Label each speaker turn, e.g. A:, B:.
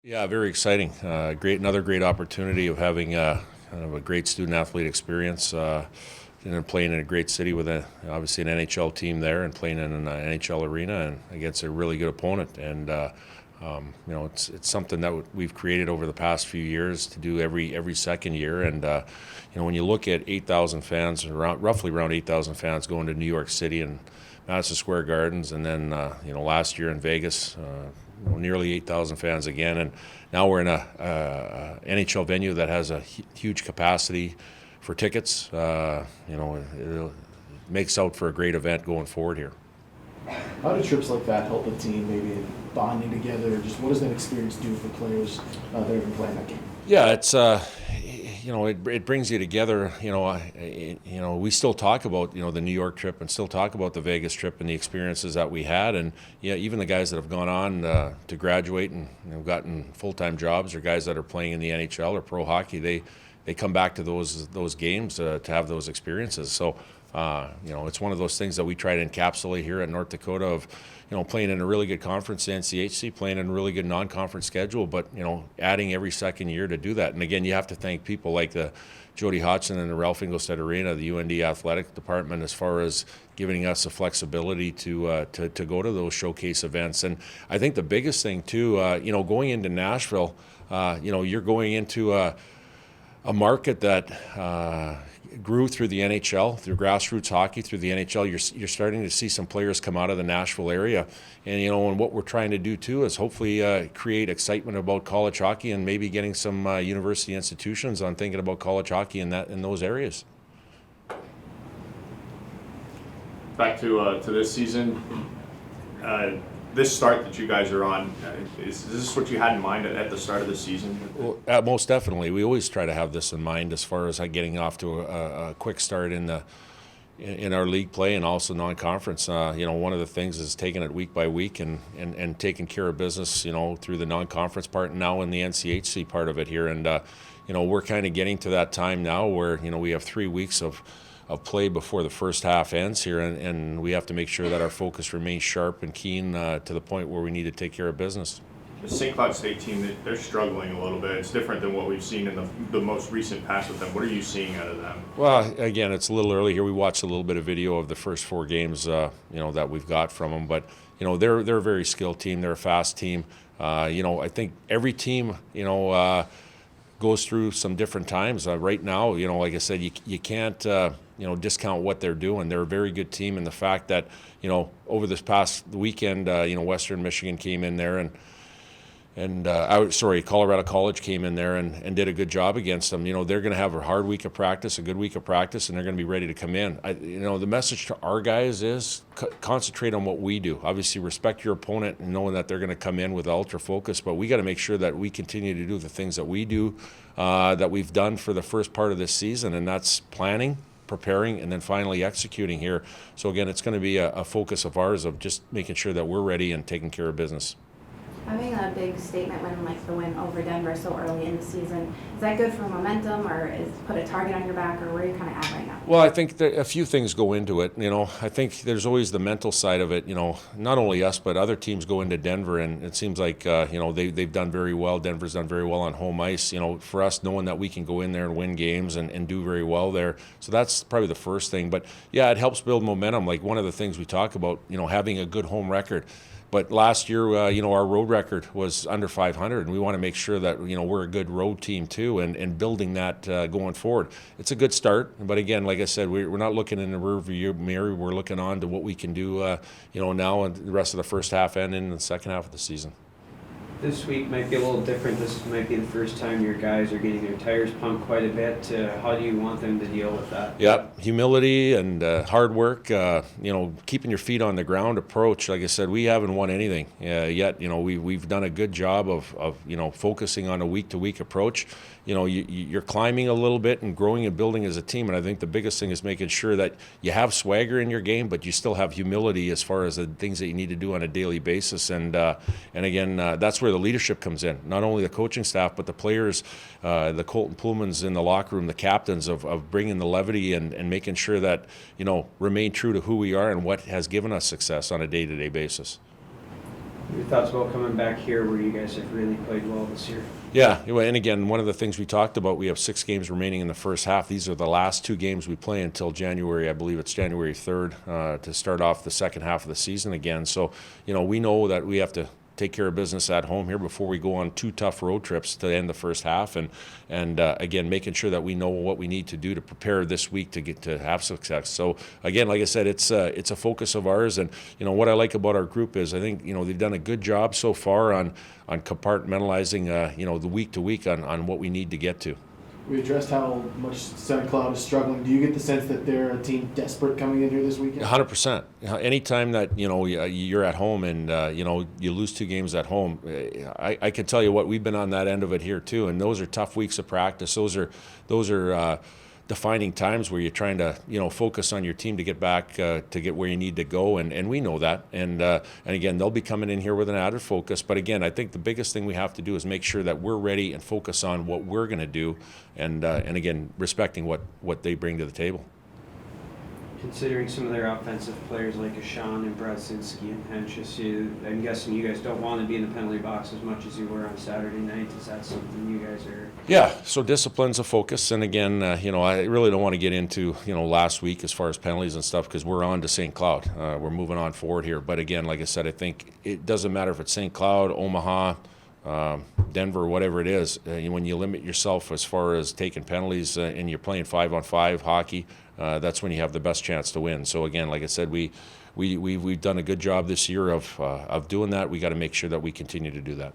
A: Yeah, very exciting. Another great opportunity of having kind of a great student athlete experience. And then playing in a great city with obviously an NHL team there, and playing in an NHL arena and against a really good opponent. And it's something that we've created over the past few years to do every second year. And when you look at 8,000 fans, roughly around 8,000 fans going to New York City and Madison Square Gardens, and then last year in Vegas, nearly 8,000 fans again, and now we're in a NHL venue that has a huge capacity for tickets. It makes out for a great event going forward here.
B: How do trips like that help a team, maybe in bonding together? Just what does that experience do for players that have been playing that game?
A: Yeah, it brings you together. We still talk about the New York trip and still talk about the Vegas trip and the experiences that we had, and even the guys that have gone on to graduate and gotten full-time jobs, or guys that are playing in the NHL or pro hockey, they come back to those games to have those experiences. So it's one of those things that we try to encapsulate here at North Dakota of playing in a really good conference, the NCHC, playing in a really good non-conference schedule, but adding every second year to do that. And again, you have to thank people like the Jody Hodgson and the Ralph Ingolstadt Arena, the UND athletic department, as far as giving us the flexibility to go to those showcase events. And I think the biggest thing too, going into Nashville, you're going into a market that grew through the NHL, through grassroots hockey, through the NHL. You're starting to see some players come out of the Nashville area, and what we're trying to do too is hopefully create excitement about college hockey, and maybe getting some university institutions on thinking about college hockey in those areas.
C: Back to this season. This start that you guys are on, is this what you had in mind at the start of the season?
A: Well, most definitely. We always try to have this in mind as far as getting off to a quick start in our league play and also non-conference. One of the things is taking it week by week and taking care of business, through the non-conference part, and now in the NCHC part of it here. And, we're kind of getting to that time now where, we have 3 weeks of play before the first half ends here, and we have to make sure that our focus remains sharp and keen to the point where we need to take care of business.
C: The St. Cloud State team, they're struggling a little bit. It's different than what we've seen in the most recent past with them. What are you seeing out of them?
A: Well, again, it's a little early here. We watched a little bit of video of the first 4 games, that we've got from them. But, they're a very skilled team. They're a fast team. I think every team, goes through some different times. Right now, like I said, you can't discount what they're doing. They're a very good team, and the fact that over this past weekend, Western Michigan came in there Colorado College came in there and did a good job against them. They're going to have a hard week of practice, a good week of practice, and they're going to be ready to come in. The message to our guys is concentrate on what we do. Obviously, respect your opponent and knowing that they're going to come in with ultra focus, but we got to make sure that we continue to do the things that we do, that we've done for the first part of this season, and that's planning, preparing, and then finally executing here. So again, it's going to be a focus of ours of just making sure that we're ready and taking care of business.
D: Having a big statement win like the win over Denver so early in the season, is that good for momentum, or is put a target on your back, or where are you kind of at right now?
A: Well, I think that a few things go into it. I think there's always the mental side of it. Not only us, but other teams go into Denver, and it seems like they've done very well. Denver's done very well on home ice. For us, knowing that we can go in there and win games and do very well there. So that's probably the first thing. But yeah, it helps build momentum. Like one of the things we talk about, having a good home record. But last year, our road record was under 500, and we want to make sure that, we're a good road team too, and building that going forward. It's a good start, but again, like I said, we're not looking in the rearview mirror. We're looking on to what we can do, now and the rest of the first half and in the second half of the season.
E: This week might be a little different. This might be the first time your guys are getting their tires pumped quite a bit. How do you want them to deal with that?
A: Yep, humility and hard work. Keeping your feet on the ground approach. Like I said, we haven't won anything yet. We've done a good job of focusing on a week-to-week approach. You're climbing a little bit and growing and building as a team. And I think the biggest thing is making sure that you have swagger in your game, but you still have humility as far as the things that you need to do on a daily basis. And again, that's where the leadership comes in. Not only the coaching staff, but the players, the Colton Pullmans in the locker room, the captains of bringing the levity and making sure that, remain true to who we are and what has given us success on a day-to-day basis.
E: Your thoughts about coming back here where you guys have really played well this year?
A: Yeah, and again, one of the things we talked about, we have 6 games remaining in the first half. These are the last 2 games we play until January, I believe it's January 3rd, to start off the second half of the season again. So, we know that we have to take care of business at home here before we go on 2 tough road trips to end the first half, and again, making sure that we know what we need to do to prepare this week to get to have success. So again, like I said, it's a focus of ours, and what I like about our group is I think they've done a good job so far on compartmentalizing the week to week on what we need to get to.
B: We addressed how much St. Cloud is struggling. Do you get the sense that they're a team desperate coming in here this weekend?
A: 100%. Anytime that you're at home and you lose 2 games at home, I can tell you what, we've been on that end of it here too, and those are tough weeks of practice. Those are defining times where you're trying to focus on your team to get back to get where you need to go, and we know that, and again, they'll be coming in here with an added focus. But again, I think the biggest thing we have to do is make sure that we're ready and focus on what we're going to do, and again, respecting what they bring to the table.
E: Considering some of their offensive players like Ashawn and Brodzinski and Henches, I'm guessing you guys don't want to be in the penalty box as much as you were on Saturday night. Is that something you guys are?
A: Yeah, so discipline's a focus, and again, I really don't want to get into last week as far as penalties and stuff, because we're on to St. Cloud. We're moving on forward here, but again, like I said, I think it doesn't matter if it's St. Cloud, Omaha, Denver, whatever it is. When you limit yourself as far as taking penalties and you're playing 5-on-5 hockey, that's when you have the best chance to win. So again, like I said, we've done a good job this year of doing that. We got to make sure that we continue to do that.